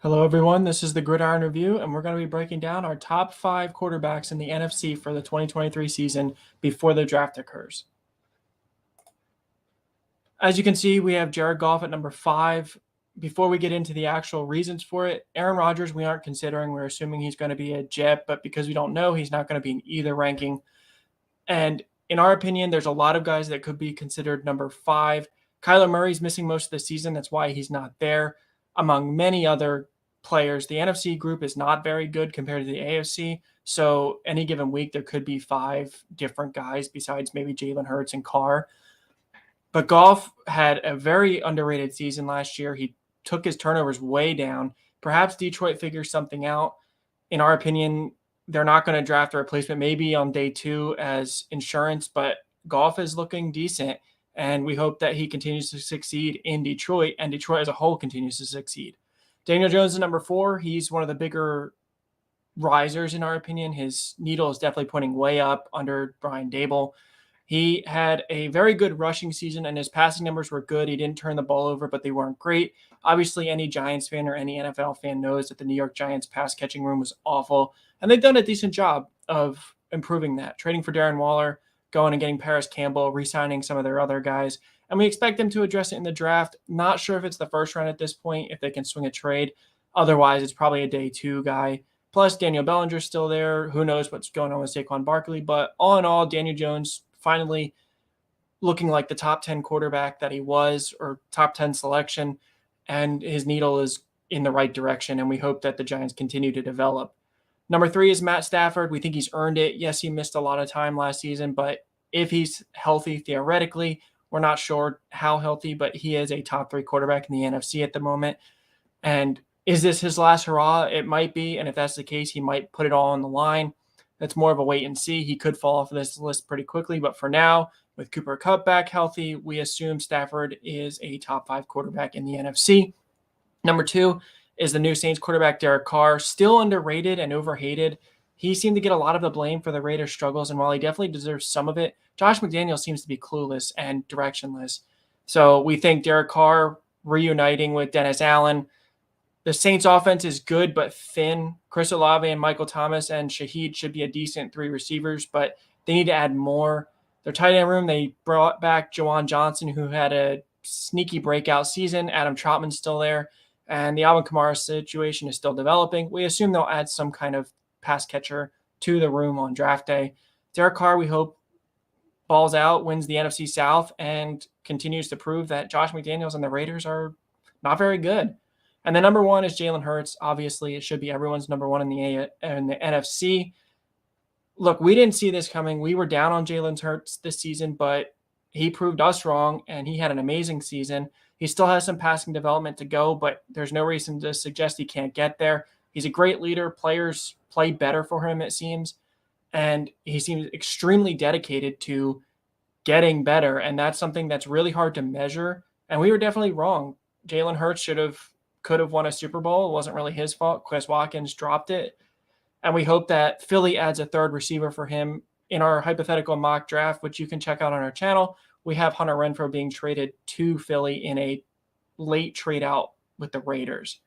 Hello, everyone. This is the Gridiron Review, and we're going to be breaking down our top 5 quarterbacks in the NFC for the 2023 season before the draft occurs. As you can see, we have Jared Goff at number 5. Before we get into the actual reasons for it, Aaron Rodgers we aren't considering. We're assuming he's going to be a Jet, but because we don't know, he's not going to be in either ranking. And in our opinion, there's a lot of guys that could be considered number 5. Kyler Murray's missing most of the season. That's why he's not there, among many other players. The NFC group is not very good compared to the AFC. So any given week, there could be 5 different guys besides maybe Jalen Hurts and Carr. But Goff had a very underrated season last year. He took his turnovers way down. Perhaps Detroit figures something out. In our opinion, they're not going to draft a replacement maybe on day 2 as insurance, but Goff is looking decent. And we hope that he continues to succeed in Detroit, and Detroit as a whole continues to succeed. Daniel Jones is number 4. He's one of the bigger risers, in our opinion. His needle is definitely pointing way up under Brian Daboll. He had a very good rushing season, and his passing numbers were good. He didn't turn the ball over, but they weren't great. Obviously, any Giants fan or any NFL fan knows that the New York Giants pass-catching room was awful, and they've done a decent job of improving that, trading for Darren Waller, going and getting Paris Campbell, re-signing some of their other guys. And we expect them to address it in the draft. Not sure if it's the first round at this point, if they can swing a trade. Otherwise, it's probably a day 2 guy. Plus, Daniel Bellinger's still there. Who knows what's going on with Saquon Barkley. But all in all, Daniel Jones finally looking like the top 10 quarterback that he was, or top 10 selection. And his needle is in the right direction. And we hope that the Giants continue to develop. Number 3 is Matt Stafford. We think he's earned it. Yes, he missed a lot of time last season, but if he's healthy, theoretically, we're not sure how healthy, but he is a top 3 quarterback in the NFC at the moment. And is this his last hurrah? It might be. And if that's the case, he might put it all on the line. That's more of a wait and see. He could fall off of this list pretty quickly. But for now, with Cooper Kupp back healthy, we assume Stafford is a top 5 quarterback in the NFC. Number 2 is the new Saints quarterback, Derek Carr, still underrated and overhated. He seemed to get a lot of the blame for the Raiders' struggles, and while he definitely deserves some of it, Josh McDaniels seems to be clueless and directionless. So we think Derek Carr reuniting with Dennis Allen. The Saints' offense is good but thin. Chris Olave and Michael Thomas and Shaheed should be a decent 3 receivers, but they need to add more. Their tight end room, they brought back Jawan Johnson, who had a sneaky breakout season. Adam Troutman's still there. And the Alvin Kamara situation is still developing. We assume they'll add some kind of pass catcher to the room on draft day. Derek Carr, we hope, balls out, wins the NFC South, and continues to prove that Josh McDaniels and the Raiders are not very good. And the number 1 is Jalen Hurts. Obviously, it should be everyone's number 1 in the NFC. Look, we didn't see this coming. We were down on Jalen Hurts this season, but he proved us wrong, and he had an amazing season. He still has some passing development to go, but there's no reason to suggest he can't get there. He's a great leader. Players play better for him, it seems. And he seems extremely dedicated to getting better. And that's something that's really hard to measure. And we were definitely wrong. Jalen Hurts could have won a Super Bowl. It wasn't really his fault. Chris Watkins dropped it. And we hope that Philly adds a 3rd receiver for him in our hypothetical mock draft, which you can check out on our channel. We have Hunter Renfrow being traded to Philly in a late trade out with the Raiders.